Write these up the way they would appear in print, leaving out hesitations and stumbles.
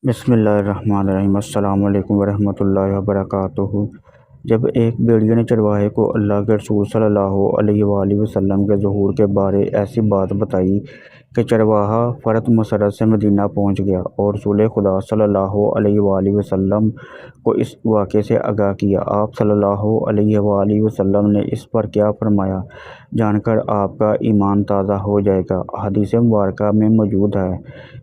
بسم اللہ الرحمن الرحیم۔ السلام علیکم ورحمۃ اللہ وبرکاتہ۔ جب ایک بھیڑیے نے چرواہے کو اللہ کے رسول صلی اللہ علیہ وآلہ وسلم کے ظہور کے بارے ایسی بات بتائی کہ چرواہا فرت مسرت سے مدینہ پہنچ گیا اور رسول خدا صلی اللہ علیہ وآلہ وسلم کو اس واقعے سے آگاہ کیا۔ آپ صلی اللہ علیہ وآلہ وسلم نے اس پر کیا فرمایا جان کر آپ کا ایمان تازہ ہو جائے گا۔ حدیث مبارکہ میں موجود ہے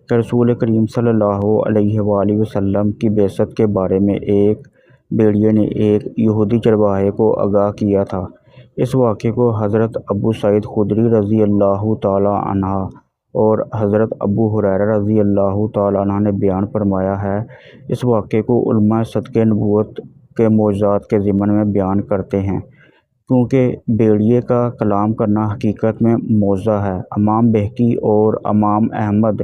کہ رسول کریم صلی اللہ علیہ وآلہ وسلم کی بعثت کے بارے میں ایک بھیڑیے نے ایک یہودی چرواہے کو آگاہ کیا تھا۔ اس واقعے کو حضرت ابو سعید خدری رضی اللہ تعالی عنہ اور حضرت ابو ہریرہ رضی اللہ تعالی عنہ نے بیان فرمایا ہے۔ اس واقعے کو علماء صدق نبوت کے معجزات کے ضمن میں بیان کرتے ہیں، کیونکہ بھیڑیے کا کلام کرنا حقیقت میں معجزہ ہے۔ امام بہقی اور امام احمد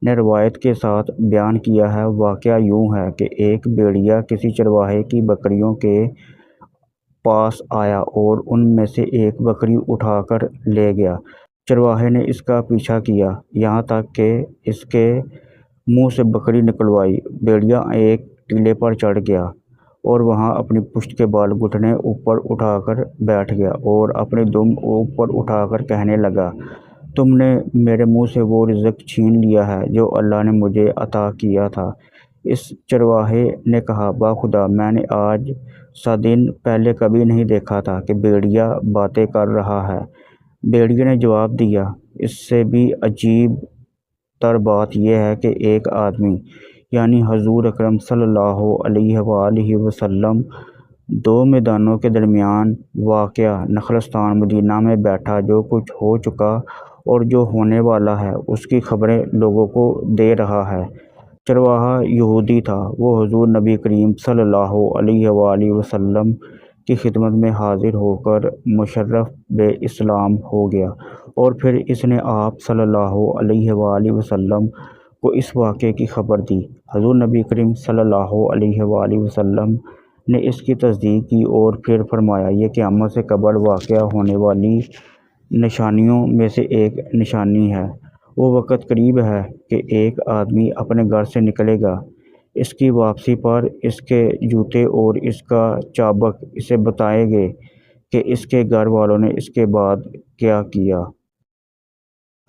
نے روایت کے ساتھ بیان کیا ہے۔ واقعہ یوں ہے کہ ایک بھیڑیا کسی چرواہے کی بکریوں کے پاس آیا اور ان میں سے ایک بکری اٹھا کر لے گیا۔ چرواہے نے اس کا پیچھا کیا یہاں تک کہ اس کے منہ سے بکری نکلوائی۔ بھیڑیا ایک ٹیلے پر چڑھ گیا اور وہاں اپنی پشت کے بال گھٹنے اوپر اٹھا کر بیٹھ گیا اور اپنی دم اوپر اٹھا کر کہنے لگا، تم نے میرے منہ سے وہ رزق چھین لیا ہے جو اللہ نے مجھے عطا کیا تھا۔ اس چرواہے نے کہا، باخدا میں نے آج سا دن پہلے کبھی نہیں دیکھا تھا کہ بھیڑیا باتیں کر رہا ہے۔ بھیڑیے نے جواب دیا، اس سے بھی عجیب تر بات یہ ہے کہ ایک آدمی یعنی حضور اکرم صلی اللہ علیہ وآلہ وسلم دو میدانوں کے درمیان واقع نخلستان مدینہ میں بیٹھا جو کچھ ہو چکا اور جو ہونے والا ہے اس کی خبریں لوگوں کو دے رہا ہے۔ چرواہا یہودی تھا۔ وہ حضور نبی کریم صلی اللہ علیہ وآلہ وسلم کی خدمت میں حاضر ہو کر مشرف بے اسلام ہو گیا اور پھر اس نے آپ صلی اللہ علیہ وآلہ وسلم کو اس واقعے کی خبر دی۔ حضور نبی کریم صلی اللہ علیہ وآلہ وسلم نے اس کی تصدیق کی اور پھر فرمایا، یہ قیامت سے قبل واقع ہونے والی نشانیوں میں سے ایک نشانی ہے۔ وہ وقت قریب ہے کہ ایک آدمی اپنے گھر سے نکلے گا، اس کی واپسی پر اس کے جوتے اور اس کا چابک اسے بتائیں گے کہ اس کے گھر والوں نے اس کے بعد کیا کیا۔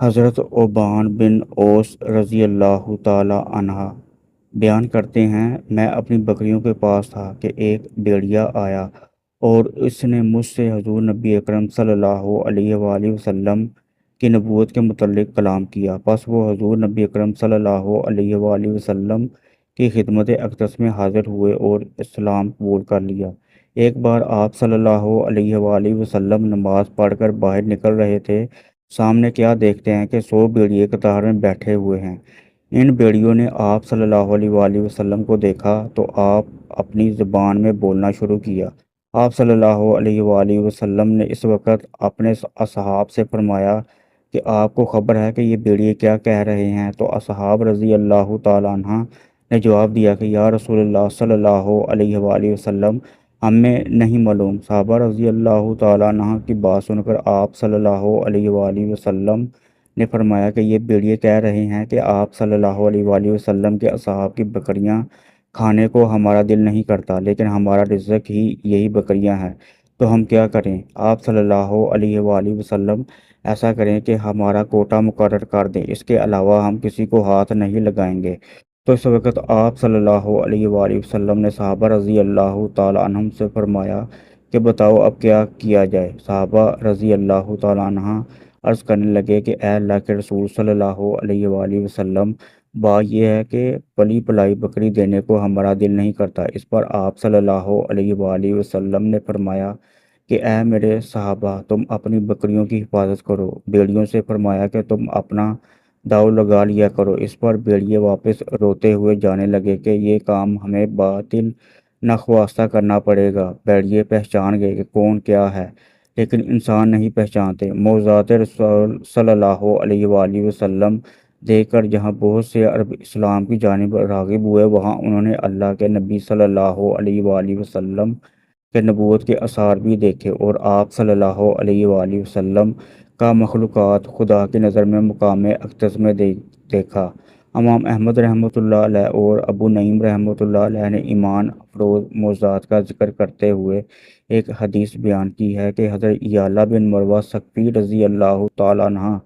حضرت اوبان بن اوس رضی اللہ تعالی عنہ بیان کرتے ہیں، میں اپنی بکریوں کے پاس تھا کہ ایک بھیڑیا آیا اور اس نے مجھ سے حضور نبی اکرم صلی اللہ علیہ وآلہ وسلم کی نبوت کے متعلق کلام کیا۔ پس وہ حضور نبی اکرم صلی اللہ علیہ وآلہ وسلم کی خدمت اقدس میں حاضر ہوئے اور اسلام قبول کر لیا۔ ایک بار آپ صلی اللہ علیہ وآلہ وسلم نماز پڑھ کر باہر نکل رہے تھے، سامنے کیا دیکھتے ہیں کہ 100 بھیڑیے قطار میں بیٹھے ہوئے ہیں۔ ان بھیڑیوں نے آپ صلی اللہ علیہ وآلہ وسلم کو دیکھا تو آپ اپنی زبان میں بولنا شروع کیا۔ آپ صلی اللہ علیہ وآلہ وسلم نے اس وقت اپنے اصحاب سے فرمایا کہ آپ کو خبر ہے کہ یہ بھیڑیے کیا کہہ رہے ہیں؟ تو اصحاب رضی اللہ تعالیٰ عنہ نے جواب دیا کہ یا رسول اللہ صلی اللہ علیہ وآلہ وسلم ہمیں نہیں معلوم۔ صحابہ رضی اللہ تعالیٰ عنہ کی بات سن کر آپ صلی اللہ علیہ وآلہ وسلم نے فرمایا کہ یہ بھیڑیے کہہ رہے ہیں کہ آپ صلی اللہ علیہ وآلہ وسلم کے اصحاب کی بکریاں کھانے کو ہمارا دل نہیں کرتا، لیکن ہمارا رزق ہی یہی بکریاں ہیں، تو ہم کیا کریں؟ آپ صلی اللہ علیہ وآلہ وسلم ایسا کریں کہ ہمارا کوٹا مقرر کر دیں، اس کے علاوہ ہم کسی کو ہاتھ نہیں لگائیں گے۔ تو اس وقت آپ صلی اللہ علیہ وآلہ وسلم نے صحابہ رضی اللہ تعالیٰ عنہم سے فرمایا کہ بتاؤ اب کیا کیا جائے؟ صحابہ رضی اللہ تعالیٰ عنہ عرض کرنے لگے کہ اے اللہ کے رسول صلی اللہ علیہ وآلہ وسلم، بات یہ ہے کہ پلی پلائی بکری دینے کو ہمارا دل نہیں کرتا۔ اس پر آپ صلی اللہ علیہ وآلہ وسلم نے فرمایا کہ اے میرے صحابہ، تم اپنی بکریوں کی حفاظت کرو۔ بھیڑیوں سے فرمایا کہ تم اپنا داؤ لگا لیا کرو۔ اس پر بھیڑیے واپس روتے ہوئے جانے لگے کہ یہ کام ہمیں باطل نخواستہ کرنا پڑے گا۔ بھیڑیے پہچان گئے کہ کون کیا ہے، لیکن انسان نہیں پہچانتے۔ معجزات رسول صلی اللہ علیہ وآلہ وسلم دیکھ کر جہاں بہت سے عرب اسلام کی جانب راغب ہوئے، وہاں انہوں نے اللہ کے نبی صلی اللہ علیہ وآلہ وسلم کے نبوت کے آثار بھی دیکھے اور آپ صلی اللہ علیہ وآلہ وسلم کا مخلوقات خدا کی نظر میں مقام اقدس میں دیکھا۔ امام احمد رحمۃ اللہ علیہ اور ابو نعیم رحمۃ اللہ علیہ نے ایمان افروز موضوعات کا ذکر کرتے ہوئے ایک حدیث بیان کی ہے کہ حضرت یعلا بن مروہ ثقفی رضی اللہ تعالیٰ عنہ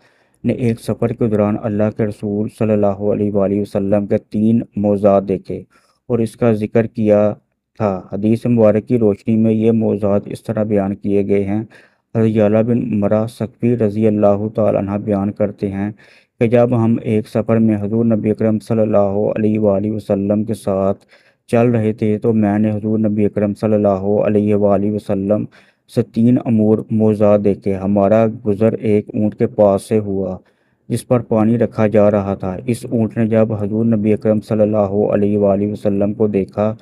نے ایک سفر کے دوران اللہ کے رسول صلی اللہ علیہ وآلہ وسلم کے 3 موضوعات دیکھے اور اس کا ذکر کیا تھا۔ حدیث مبارک کی روشنی میں یہ موضوعات اس طرح بیان کیے گئے ہیں۔ حضرت یعلا بن مرہ ثقفی رضی اللہ تعالیٰ عنہ بیان کرتے ہیں کہ جب ہم ایک سفر میں حضور نبی اکرم صلی اللہ علیہ وآلہ وسلم کے ساتھ چل رہے تھے تو میں نے حضور نبی اکرم صلی اللہ علیہ وآلہ وسلم سے 3 امور موضوعات دیکھے۔ ہمارا گزر ایک اونٹ کے پاس سے ہوا جس پر پانی رکھا جا رہا تھا۔ اس اونٹ نے جب حضور نبی اکرم صلی اللہ علیہ وآلہ وسلم کو دیکھا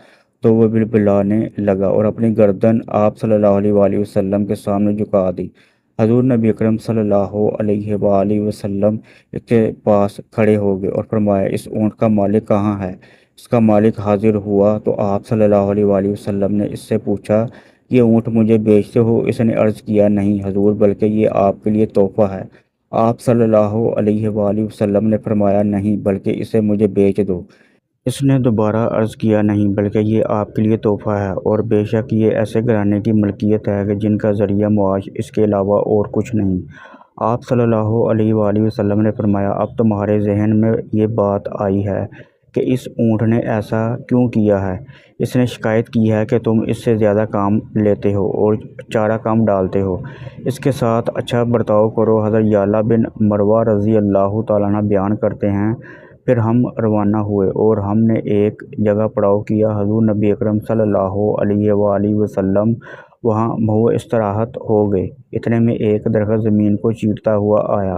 تو وہ بلبلانے لگا اور اپنی گردن آپ صلی اللہ علیہ وآلہ وسلم کے سامنے جھکا دی۔ حضور نبی اکرم صلی اللہ علیہ وآلہ وسلم کے پاس کھڑے ہو گئے اور فرمایا، اس اونٹ کا مالک کہاں ہے؟ اس کا مالک حاضر ہوا تو آپ صلی اللہ علیہ وآلہ وسلم نے اس سے پوچھا، یہ اونٹ مجھے بیچتے ہو؟ اس نے عرض کیا، نہیں حضور، بلکہ یہ آپ کے لیے تحفہ ہے۔ آپ صلی اللہ علیہ وآلہ وسلم نے فرمایا، نہیں بلکہ اسے مجھے بیچ دو۔ اس نے دوبارہ عرض کیا، نہیں بلکہ یہ آپ کے لیے تحفہ ہے، اور بے شک یہ ایسے گھرانے کی ملکیت ہے کہ جن کا ذریعہ معاش اس کے علاوہ اور کچھ نہیں۔ آپ صلی اللہ علیہ وآلہ وسلم نے فرمایا، اب تمہارے ذہن میں یہ بات آئی ہے کہ اس اونٹ نے ایسا کیوں کیا ہے؟ اس نے شکایت کی ہے کہ تم اس سے زیادہ کام لیتے ہو اور چارہ کام ڈالتے ہو، اس کے ساتھ اچھا برتاؤ کرو۔ حضرت یعلا بن مروہ رضی اللہ تعالیٰ عنہ بیان کرتے ہیں، پھر ہم روانہ ہوئے اور ہم نے ایک جگہ پڑاؤ کیا۔ حضور نبی اکرم صلی اللہ علیہ وآلہ وسلم وہاں محو استراحت ہو گئے۔ اتنے میں ایک درخت زمین کو چیرتا ہوا آیا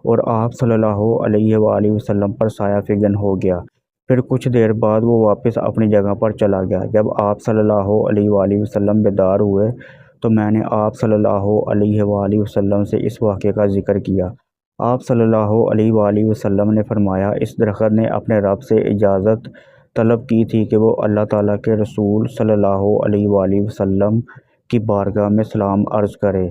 اور آپ صلی اللہ علیہ وآلہ وسلم پر سایہ فگن ہو گیا۔ پھر کچھ دیر بعد وہ واپس اپنی جگہ پر چلا گیا۔ جب آپ صلی اللہ علیہ وآلہ وسلم بیدار ہوئے تو میں نے آپ صلی اللہ علیہ وآلہ وسلم سے اس واقعے کا ذکر کیا۔ آپ صلی اللہ علیہ وآلہ وسلم نے فرمایا، اس درخت نے اپنے رب سے اجازت طلب کی تھی کہ وہ اللہ تعالیٰ کے رسول صلی اللہ علیہ وآلہ وسلم کی بارگاہ میں سلام عرض کرے،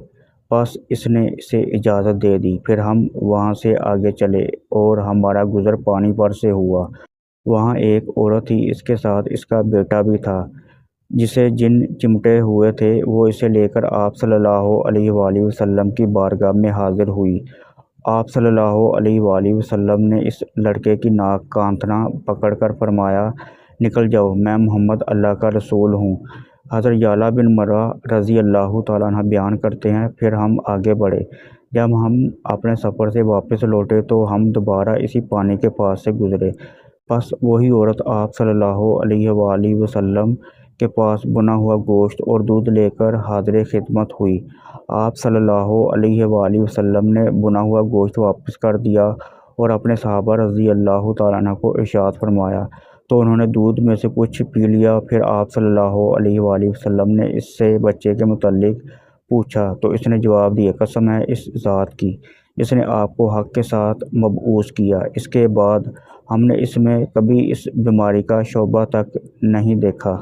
بس اس نے اسے اجازت دے دی۔ پھر ہم وہاں سے آگے چلے اور ہمارا گزر پانی پر سے ہوا۔ وہاں ایک عورت تھی، اس کے ساتھ اس کا بیٹا بھی تھا جسے جن چمٹے ہوئے تھے۔ وہ اسے لے کر آپ صلی اللہ علیہ وآلہ وسلم کی بارگاہ میں حاضر ہوئی۔ آپ صلی اللہ علیہ وآلہ وسلم نے اس لڑکے کی ناک کانتنا پکڑ کر فرمایا، نکل جاؤ، میں محمد اللہ کا رسول ہوں۔ حضرت یعلا بن مرہ رضی اللہ تعالیٰ عنہ بیان کرتے ہیں، پھر ہم آگے بڑھے۔ جب ہم اپنے سفر سے واپس لوٹے تو ہم دوبارہ اسی پانی کے پاس سے گزرے، بس وہی عورت آپ صلی اللہ علیہ وآلہ وسلم کے پاس بنا ہوا گوشت اور دودھ لے کر حاضر خدمت ہوئی۔ آپ صلی اللہ علیہ وآلہ وسلم نے بنا ہوا گوشت واپس کر دیا اور اپنے صحابہ رضی اللہ تعالیٰ عنہ کو ارشاد فرمایا تو انہوں نے دودھ میں سے کچھ پی لیا۔ پھر آپ صلی اللہ علیہ وآلہ وسلم نے اس سے بچے کے متعلق پوچھا تو اس نے جواب دیا، قسم ہے اس ذات کی جس نے آپ کو حق کے ساتھ مبعوث کیا، اس کے بعد ہم نے اس میں کبھی اس بیماری کا شعبہ تک نہیں دیکھا۔